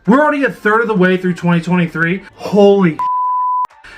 We're already a third of the way through 2023. Holy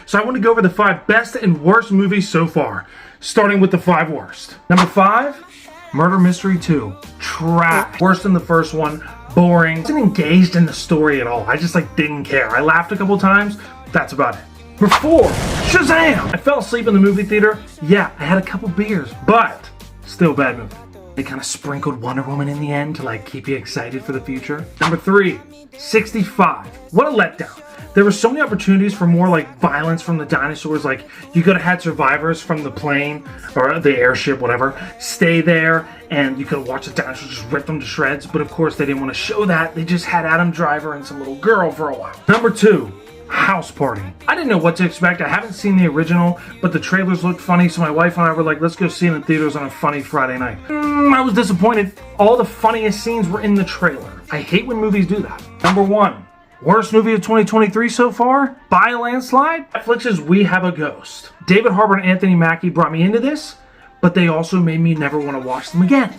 So I want to go over the 5 best and worst movies so far, starting with the 5 worst. Number 5, Murder Mystery 2. Trash. Worse than the first one. Boring. I wasn't engaged in the story at all. I just didn't care. I laughed a couple times. That's about it. Number 4, Shazam! I fell asleep in the movie theater. Yeah, I had a couple beers, but still bad movie. They kind of sprinkled Wonder Woman in the end to keep you excited for the future. Number 3, 65. What a letdown. There were so many opportunities for more violence from the dinosaurs. You could have had survivors from the plane or the airship, whatever, stay there, and you could have watched the dinosaurs just rip them to shreds. But of course, they didn't want to show that. They just had Adam Driver and some little girl for a while. Number 2, House Party. I didn't know what to expect. I haven't seen the original, but the trailers looked funny, so my wife and I were like, let's go see it in the theaters on a funny Friday night. I was disappointed. All the funniest scenes were in the trailer. I hate when movies do that. Number 1, worst movie of 2023 so far? By a landslide? Netflix's We Have a Ghost. David Harbour and Anthony Mackie brought me into this, but they also made me never want to watch them again.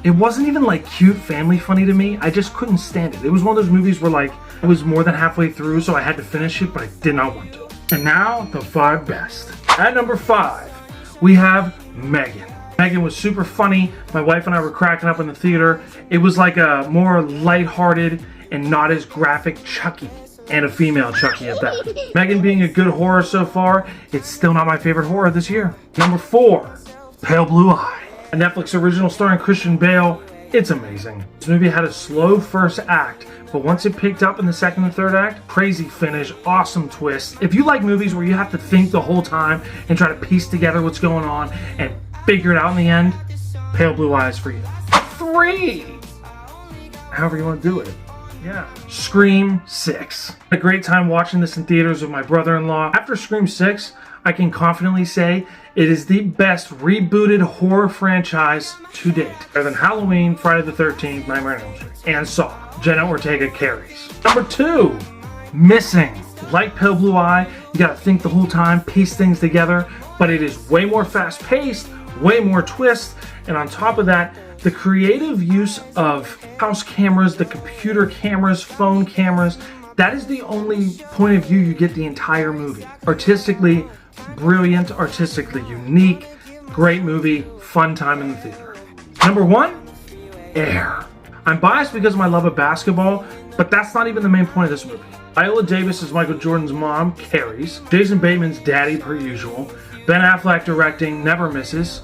It wasn't even cute family funny to me. I just couldn't stand it. It was one of those movies where I was more than halfway through, so I had to finish it, but I did not want to. And now, the 5 best. At number 5, we have Megan. Megan was super funny. My wife and I were cracking up in the theater. It was a more lighthearted and not as graphic Chucky, and a female Chucky at that. Megan being a good horror so far, it's still not my favorite horror this year. Number 4, Pale Blue Eye. A Netflix original starring Christian Bale. It's amazing. This movie had a slow first act, but once it picked up in the second and third act, crazy finish, awesome twist. If you like movies where you have to think the whole time and try to piece together what's going on and figure it out in the end, Pale Blue Eye is for you. 3, however you want to do it. Yeah. Scream 6. A great time watching this in theaters with my brother-in-law. After Scream 6, I can confidently say it is the best rebooted horror franchise to date. Better than Halloween, Friday the 13th, Nightmare on Elm Street, and Saw. Jenna Ortega carries. Number 2, Missing. Like Pale Blue Eye, you gotta think the whole time, piece things together, but it is way more fast-paced, way more twists, and on top of that, the creative use of house cameras, the computer cameras, phone cameras, that is the only point of view you get the entire movie. Artistically brilliant, artistically unique, great movie, fun time in the theater. Number 1, Air. I'm biased because of my love of basketball, but that's not even the main point of this movie. Viola Davis is Michael Jordan's mom, carries. Jason Bateman's daddy, per usual. Ben Affleck directing, never misses.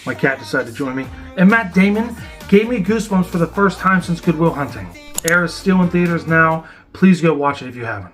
My cat decided to join me. And Matt Damon gave me goosebumps for the first time since Good Will Hunting. Air is still in theaters now. Please go watch it if you haven't.